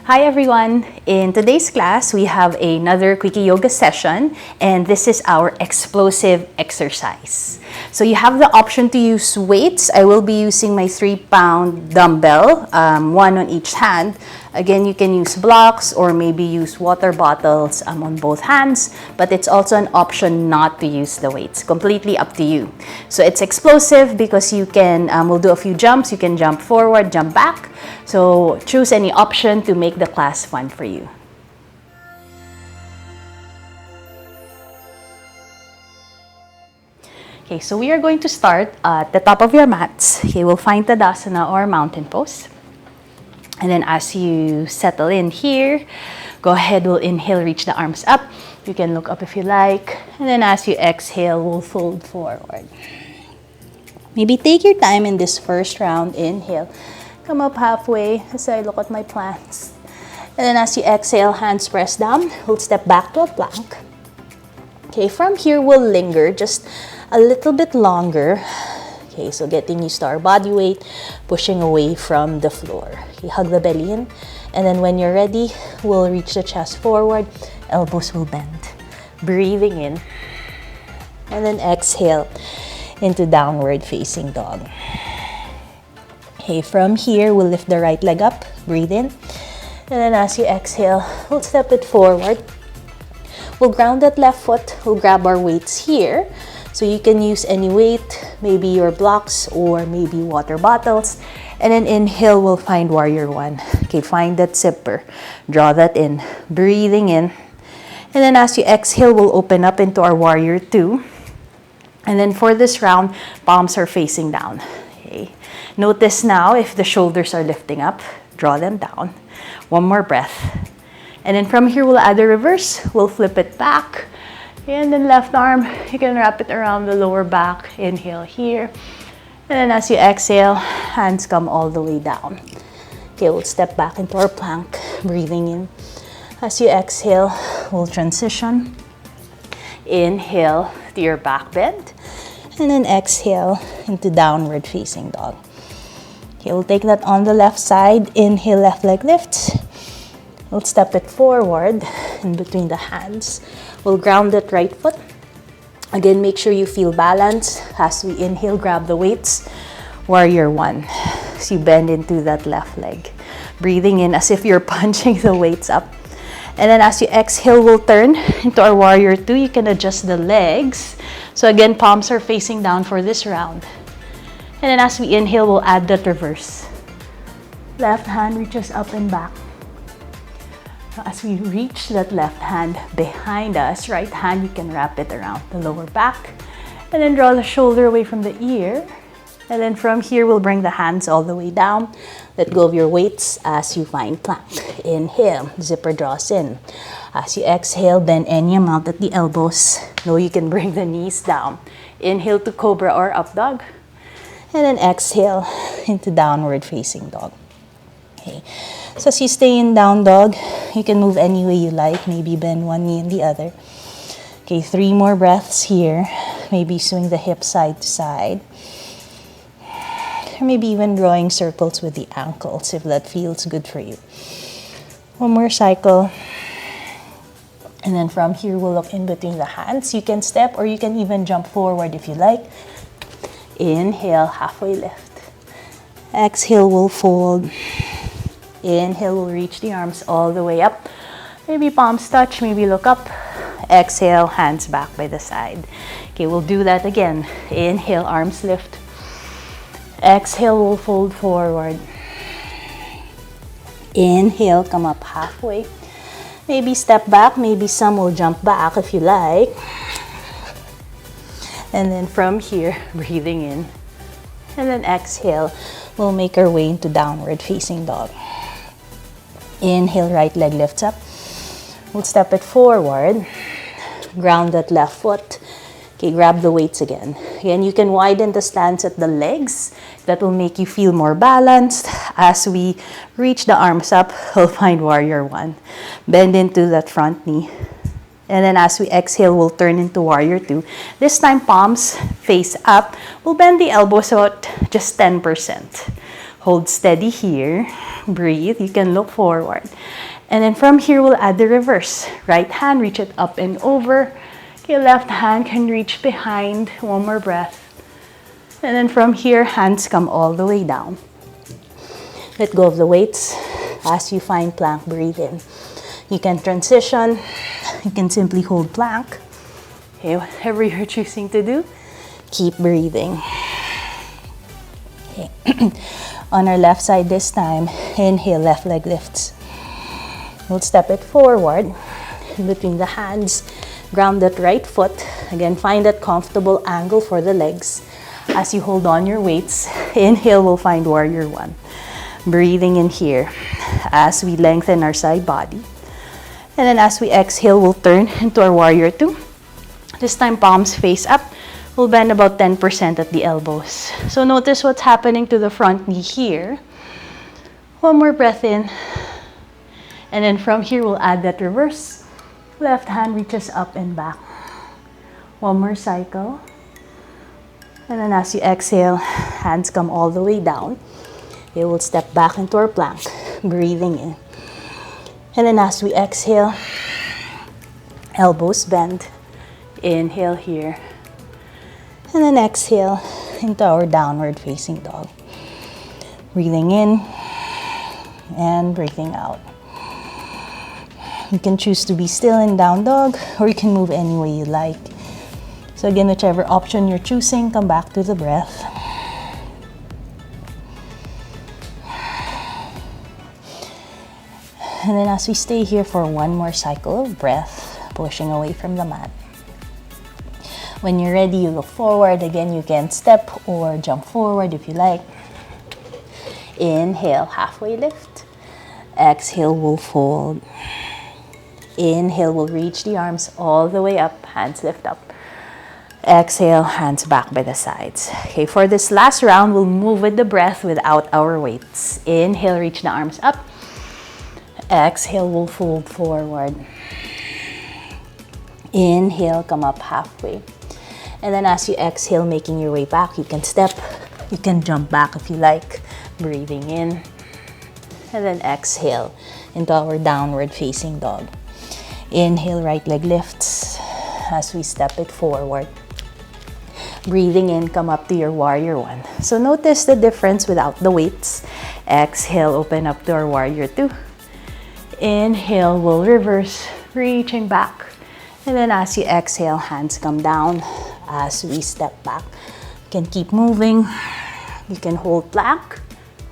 Hi everyone! In today's class, we have another Quickie Yoga session, and this is our explosive exercise. So you have the option to use weights. I will be using my 3-pound dumbbell, one on each hand. Again, you can use blocks or maybe use water bottles on both hands, but it's also an option not to use the weights. Completely up to you. So it's explosive because you can, we'll do a few jumps. You can jump forward, jump back. So choose any option to make the class fun for you. Okay, so we are going to start at the top of your mats. Okay, we'll find Tadasana or mountain pose. And then as you settle in here, go ahead, we'll inhale, reach the arms up. You can look up if you like. And then as you exhale, we'll fold forward. Maybe take your time in this first round. Inhale, come up halfway as I look at my plants. And then as you exhale, hands press down. We'll step back to a plank. Okay, from here, we'll linger just a little bit longer. Okay, so getting used to our body weight, pushing away from the floor. Okay, hug the belly in. And then when you're ready, we'll reach the chest forward. Elbows will bend. Breathing in. And then exhale into downward facing dog. Okay, from here, we'll lift the right leg up. Breathe in. And then as you exhale, we'll step it forward. We'll ground that left foot. We'll grab our weights here. So you can use any weight, maybe your blocks or maybe water bottles. And then inhale, we'll find warrior one. Okay, find that zipper. Draw that in. Breathing in. And then as you exhale, we'll open up into our warrior two. And then for this round, palms are facing down. Okay. Notice now if the shoulders are lifting up, draw them down. One more breath. And then from here, we'll add a reverse. We'll flip it back. And then left arm, you can wrap it around the lower back. Inhale here. And then as you exhale, hands come all the way down. Okay, we'll step back into our plank, breathing in. As you exhale, we'll transition. Inhale to your back bend. And then exhale into downward facing dog. Okay, we'll take that on the left side. Inhale, left leg lifts. We'll step it forward in between the hands. We'll ground that right foot. Again, make sure you feel balance. As we inhale, grab the weights. Warrior one. So you bend into that left leg. Breathing in as if you're punching the weights up. And then as you exhale, we'll turn into our warrior two. You can adjust the legs. So again, palms are facing down for this round. And then as we inhale, we'll add that reverse. Left hand reaches up and back. As we reach that left hand behind us, right hand, you can wrap it around the lower back. And then draw the shoulder away from the ear. And then from here, we'll bring the hands all the way down. Let go of your weights as you find plank. Inhale, zipper draws in. As you exhale, bend any amount at the elbows. Know you can bring the knees down. Inhale to cobra or up dog. And then exhale into downward facing dog. Okay. So as you stay in down dog, you can move any way you like. Maybe bend one knee and the other. Okay, 3 more breaths here. Maybe swing the hips side to side. Or maybe even drawing circles with the ankles if that feels good for you. One more cycle. And then from here, we'll look in between the hands. You can step or you can even jump forward if you like. Inhale, halfway lift. Exhale, we'll fold. Inhale, we'll reach the arms all the way up. Maybe palms touch, maybe look up. Exhale, hands back by the side. Okay, we'll do that again. Inhale, arms lift. Exhale, we'll fold forward. Inhale, come up halfway. Maybe step back, maybe some will jump back if you like. And then from here, breathing in. And then exhale, we'll make our way into downward facing dog. Inhale, right leg lifts up. We'll step it forward. Ground that left foot. Okay, grab the weights again. Again, you can widen the stance at the legs. That will make you feel more balanced. As we reach the arms up, we'll find warrior one. Bend into that front knee. And then as we exhale, we'll turn into warrior two. This time, palms face up. We'll bend the elbows out just 10%. Hold steady here. Breathe. You can look forward. And then from here, we'll add the reverse. Right hand, reach it up and over. Your left hand can reach behind. One more breath. And then from here, hands come all the way down. Let go of the weights. As you find plank, breathe in. You can transition. You can simply hold plank. Okay, whatever you're choosing to do, keep breathing. Okay. On our left side this time, inhale, left leg lifts. We'll step it forward in between the hands. Ground that right foot. Again, find that comfortable angle for the legs. As you hold on your weights, inhale, we'll find warrior one. Breathing in here as we lengthen our side body. And then as we exhale, we'll turn into our warrior two. This time, palms face up. We'll bend about 10% at the elbows. So notice what's happening to the front knee here. One more breath in. And then from here, we'll add that reverse. Left hand reaches up and back. One more cycle. And then as you exhale, hands come all the way down. We will step back into our plank, breathing in. And then as we exhale, elbows bend. Inhale here. And then exhale into our downward facing dog. Breathing in and breathing out. You can choose to be still in down dog, or you can move any way you like. So again, whichever option you're choosing, come back to the breath. And then as we stay here for one more cycle of breath, pushing away from the mat. When you're ready, you look forward. Again, you can step or jump forward if you like. Inhale, halfway lift. Exhale, we'll fold. Inhale, we'll reach the arms all the way up. Hands lift up. Exhale, hands back by the sides. Okay, for this last round, we'll move with the breath without our weights. Inhale, reach the arms up. Exhale, we'll fold forward. Inhale, come up halfway. And then as you exhale, making your way back, you can step, you can jump back if you like. Breathing in. And then exhale into our downward facing dog. Inhale, right leg lifts as we step it forward. Breathing in, come up to your warrior one. So notice the difference without the weights. Exhale, open up to our warrior two. Inhale, we'll reverse, reaching back. And then as you exhale, hands come down as we step back. You can keep moving. You can hold plank,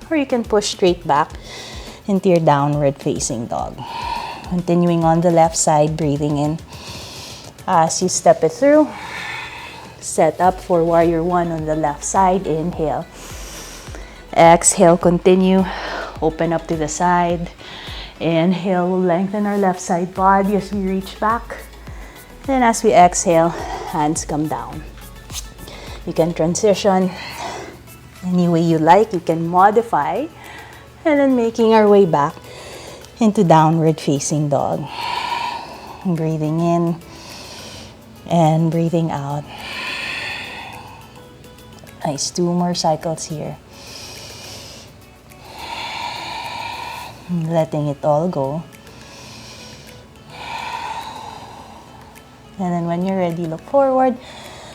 or you can push straight back into your downward facing dog. Continuing on the left side, breathing in. As you step it through, set up for warrior one on the left side. Inhale. Exhale, continue. Open up to the side. Inhale, we'll lengthen our left side body as we reach back. Then as we exhale, hands come down. You can transition any way you like. You can modify. And then making our way back into downward facing dog. Breathing in and breathing out. Nice, 2 more cycles here. Letting it all go. And then when you're ready, look forward.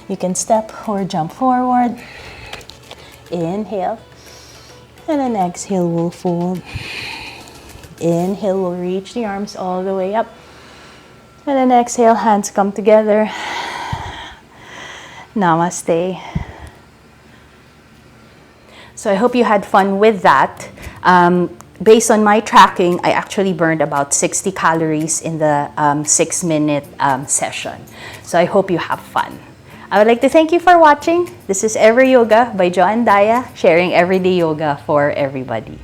You can step or jump forward. Inhale. And then exhale, we'll fold. Inhale, we'll reach the arms all the way up. And then exhale, hands come together. Namaste. So I hope you had fun with that. Based on my tracking, I actually burned about 60 calories in the 6-minute session. So I hope you have fun. I would like to thank you for watching. This is Ever Yoga by Jo and Daya, sharing everyday yoga for everybody.